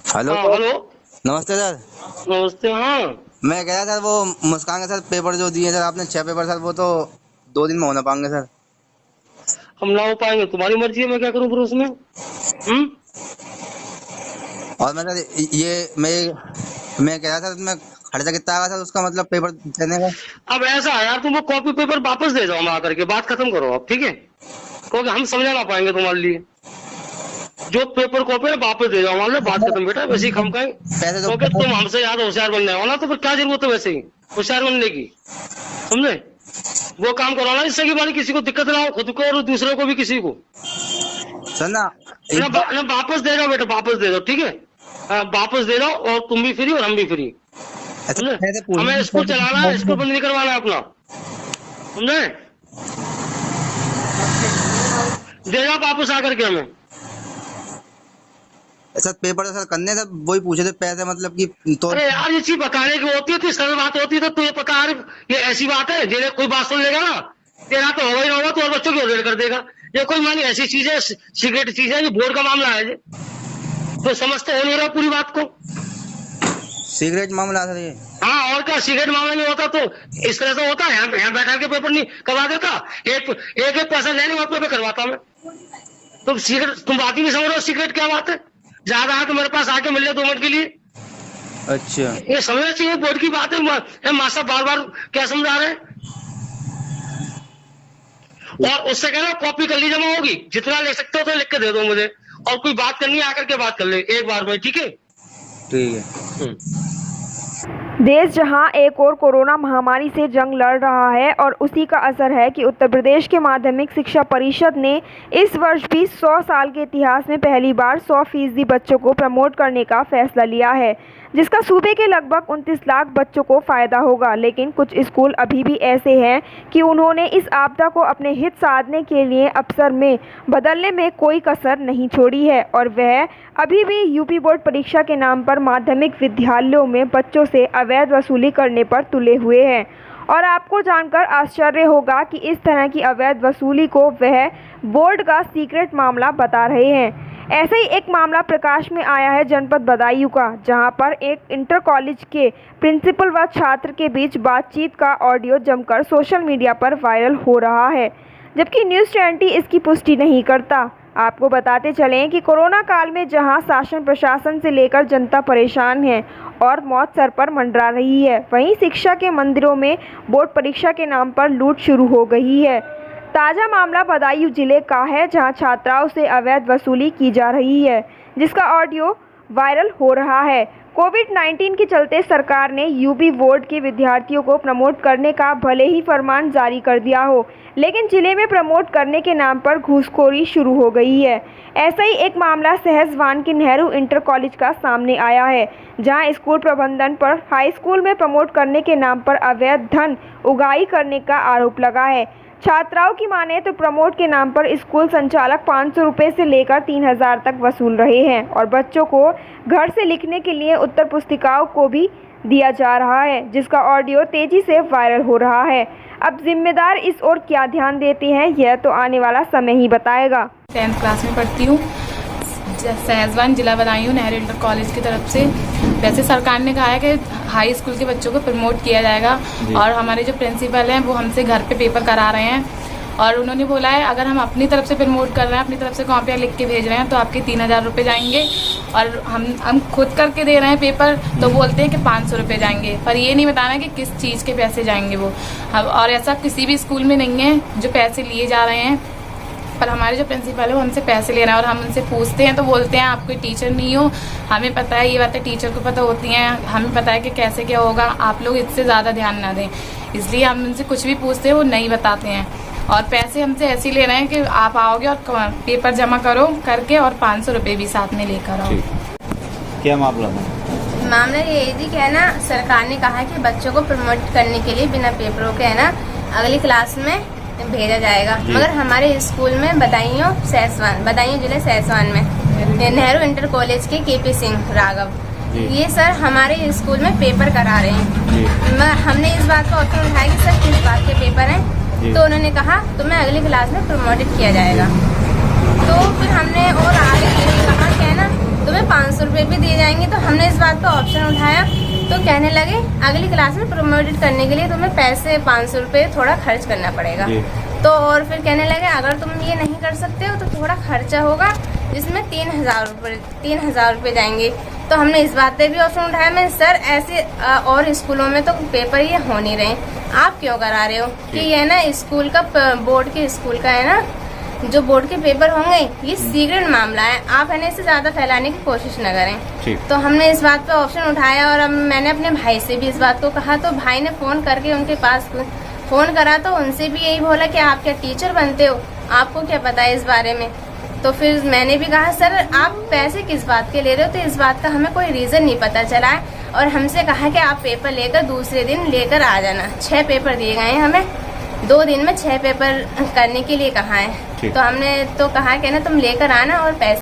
Hello. हाँ hello. नमस्ते sir. नमस्ते। हाँ मैं कह रहा सर वो मुस्कान के सर पेपर जो दिए सर आपने 6 पेपर सर वो तो 2 दिन में होना पाएंगे सर। हम ना हो पाएंगे, तुम्हारी मर्जी है, मैं क्या करूँ फिर उसमें। और मैं सर ये मैं कह रहा था मैं खर्चा कितना आया सर उसका मतलब पेपर देने का। अब ऐसा है यार, तुम वो कॉपी पेपर वापस दे जाओ, मैं आकर के बात खत्म करो अब, ठीक है। क्योंकि हम समझा ना पाएंगे तुम्हारे लिए। जो पेपर कॉपी है वापस दे जाओ, मान लो बात खत्म बेटा, वैसे ही खम खाएं। पैसे तो क्योंकि तुम हमसे ज्यादा होशियार बनने हो ना, तो फिर क्या जरूरत है वैसे ही होशियार बनने की, समझे। वो काम करो ना इससे कि भाई किसी को दिक्कत ना हो, खुद को और दूसरे को भी, किसी को सर ना ना, एक बार। ना वापस दे जाओ बेटा, वापस दे दो, ठीक है। वापस दे दो, और तुम भी फ्री और हम भी फ्री, अच्छा समझे। पैसे हमें स्कूल चलाना है, स्कूल पूछ बंद नहीं करवाना है अपना, समझे। दे जाओ वापस आकर के हमें। सर पेपर तो सर करने सर वही पूछे थे पैसे मतलब कि तो। अरे यार ये चीज बताने की होती है, तो सरल बात होती है, तो तुझे पता है ये ऐसी बात है जिन्हें कोई बात सुन लेगा ना, तेरा तो होगा ही होगा, तो और बच्चों की ऑर्डर कर देगा। ये कोई मानी ऐसी चीज है, सिगरेट चीज है, ये बोर्ड का मामला है ये। तो समझते हो नहीं रहा पूरी बात को। सिगरेट मामला सर ये। हाँ और क्या, सिगरेट मामला नहीं होता तो इस तरह से होता है, यहाँ बैठा के पेपर नहीं करवा देता, एक एक पैसा लेने और पेपर करवाता मैं। तुम सिगरेट, तुम बात ही नहीं समझ रहे हो, सिगरेट क्या बात है। ज्यादा है तो मेरे पास आके मिल ले 2 मिनट के लिए। अच्छा ये समझना चाहिए, बोर्ड की बात है, मास्टर बार बार क्या समझा रहे हैं। और उससे कहना कॉपी कर ली, जमा होगी, जितना ले सकते हो तो लिख के दे दो मुझे, और कोई बात करनी है आकर के बात कर ले एक बार में, ठीक है। ठीक है। देश जहां एक और कोरोना महामारी से जंग लड़ रहा है और उसी का असर है कि उत्तर प्रदेश के माध्यमिक शिक्षा परिषद ने इस वर्ष भी 100 साल के इतिहास में पहली बार 100% बच्चों को प्रमोट करने का फैसला लिया है, जिसका सूबे के लगभग 29 लाख बच्चों को फ़ायदा होगा। लेकिन कुछ स्कूल अभी भी ऐसे हैं कि उन्होंने इस आपदा को अपने हित साधने के लिए अवसर में बदलने में कोई कसर नहीं छोड़ी है और वह अभी भी यूपी बोर्ड परीक्षा के नाम पर माध्यमिक विद्यालयों में बच्चों से अवैध वसूली करने पर तुले हुए हैं। और आपको जानकर आश्चर्य होगा कि इस तरह की अवैध वसूली को वह बोर्ड का सीक्रेट मामला बता रहे हैं। ऐसे ही एक मामला प्रकाश में आया है जनपद बदायूं का, जहां पर एक इंटर कॉलेज के प्रिंसिपल व छात्र के बीच बातचीत का ऑडियो जमकर सोशल मीडिया पर वायरल हो रहा है, जबकि न्यूज़ 20 इसकी पुष्टि नहीं करता। आपको बताते चलें कि कोरोना काल में जहां शासन प्रशासन से लेकर जनता परेशान है और मौत सर पर मंडरा रही है, वहीं शिक्षा के मंदिरों में बोर्ड परीक्षा के नाम पर लूट शुरू हो गई है। ताज़ा मामला बदायूं जिले का है, जहां छात्राओं से अवैध वसूली की जा रही है, जिसका ऑडियो वायरल हो रहा है। कोविड-19 के चलते सरकार ने यूपी बोर्ड के विद्यार्थियों को प्रमोट करने का भले ही फरमान जारी कर दिया हो, लेकिन जिले में प्रमोट करने के नाम पर घूसखोरी शुरू हो गई है। ऐसा ही एक मामला सहसवान के नेहरू इंटर कॉलेज का सामने आया है, जहां स्कूल प्रबंधन पर हाई स्कूल में प्रमोट करने के नाम पर अवैध धन उगाही करने का आरोप लगा है। छात्राओं की माने तो प्रमोट के नाम पर स्कूल संचालक 500 रुपये से लेकर 3000 तक वसूल रहे हैं और बच्चों को घर से लिखने के लिए उत्तर पुस्तिकाओं को भी दिया जा रहा है, जिसका ऑडियो तेजी से वायरल हो रहा है। अब जिम्मेदार इस ओर क्या ध्यान देते हैं, यह तो आने वाला समय ही बताएगा। 10th क्लास में पढ़ती हूँ, सहसवान जिला बदायूं नेहरू इंटर कॉलेज की तरफ से। वैसे सरकार ने कहा है कि हाई स्कूल के बच्चों को प्रमोट किया जाएगा और हमारे जो प्रिंसिपल हैं वो हमसे घर पे पेपर करा रहे हैं और उन्होंने बोला है अगर हम अपनी तरफ से प्रमोट कर रहे हैं, अपनी तरफ से कॉपियाँ लिख के भेज रहे हैं तो आपके 3000 रुपये जाएंगे और हम खुद करके दे रहे हैं पेपर तो बोलते हैं कि 500 रुपये जाएंगे, पर ये नहीं बताना कि किस चीज़ के पैसे जाएंगे वो। और ऐसा किसी भी स्कूल में नहीं है जो पैसे लिए जा रहे हैं, पर हमारे जो प्रिंसिपल है वो हमसे पैसे ले रहे हैं और हम उनसे पूछते हैं तो बोलते हैं आप कोई टीचर नहीं हो, हमें पता है ये बातें टीचर को पता होती हैं, हमें पता है कि कैसे क्या होगा, आप लोग इससे ज़्यादा ध्यान ना दें। इसलिए हम उनसे कुछ भी पूछते हैं वो नहीं बताते हैं और पैसे हमसे ऐसे ही ले रहे हैं कि आप आओगे और पेपर जमा करो करके और 500 रुपये भी साथ में लेकर आओ। क्या मामला था? मामला ये थी कि है ना, सरकार ने कहा कि बच्चों को प्रमोट करने के लिए बिना पेपरों के है ना अगली क्लास में भेजा जाएगा, मगर हमारे स्कूल में बदायूं जिले सहसवान में नेहरू इंटर कॉलेज के केपी सिंह राघव, ये सर हमारे स्कूल में पेपर करा रहे हैं। हमने इस बात का उत्तर उठाया कि सर किस बात के पेपर हैं, तो उन्होंने कहा तुम्हें अगली क्लास में प्रमोटेड किया जाएगा। तो फिर हमने और आगे ये कहा कि है ना तुम्हें 500 रुपये भी दिए जाएंगे। तो हमने इस बात का ऑप्शन उठाया, तो कहने लगे अगली क्लास में प्रमोटेड करने के लिए तुम्हें पैसे 500 रुपये थोड़ा खर्च करना पड़ेगा। तो और फिर कहने लगे अगर तुम ये नहीं कर सकते हो तो थोड़ा खर्चा होगा, जिसमें 3,000 रुपये जाएंगे। तो हमने इस बात पे भी ऑप्शन उठाया। मैं सर ऐसे और स्कूलों में तो पेपर ये हो नहीं रहे, आप क्यों करा रहे हो कि ये ना स्कूल का बोर्ड के स्कूल का है ना, जो बोर्ड के पेपर होंगे ये सीक्रेट मामला है, आप है ना इसे ज़्यादा फैलाने की कोशिश न करें। तो हमने इस बात पे ऑप्शन उठाया और अब मैंने अपने भाई से भी इस बात को कहा। तो भाई ने फ़ोन करके उनके पास फ़ोन करा तो उनसे भी यही बोला कि आप क्या टीचर बनते हो, आपको क्या पता है इस बारे में। तो फिर मैंने भी कहा सर आप पैसे किस बात के ले रहे हो, तो इस बात का हमें कोई रीज़न नहीं पता चला है। और हमसे कहा कि आप पेपर लेकर दूसरे दिन लेकर आ जाना। 6 पेपर दिए गए हैं हमें, 2 दिन में 6 पेपर करने के लिए कहा है। तो हमने तो कहा कि ना तुम लेकर आना और पैसे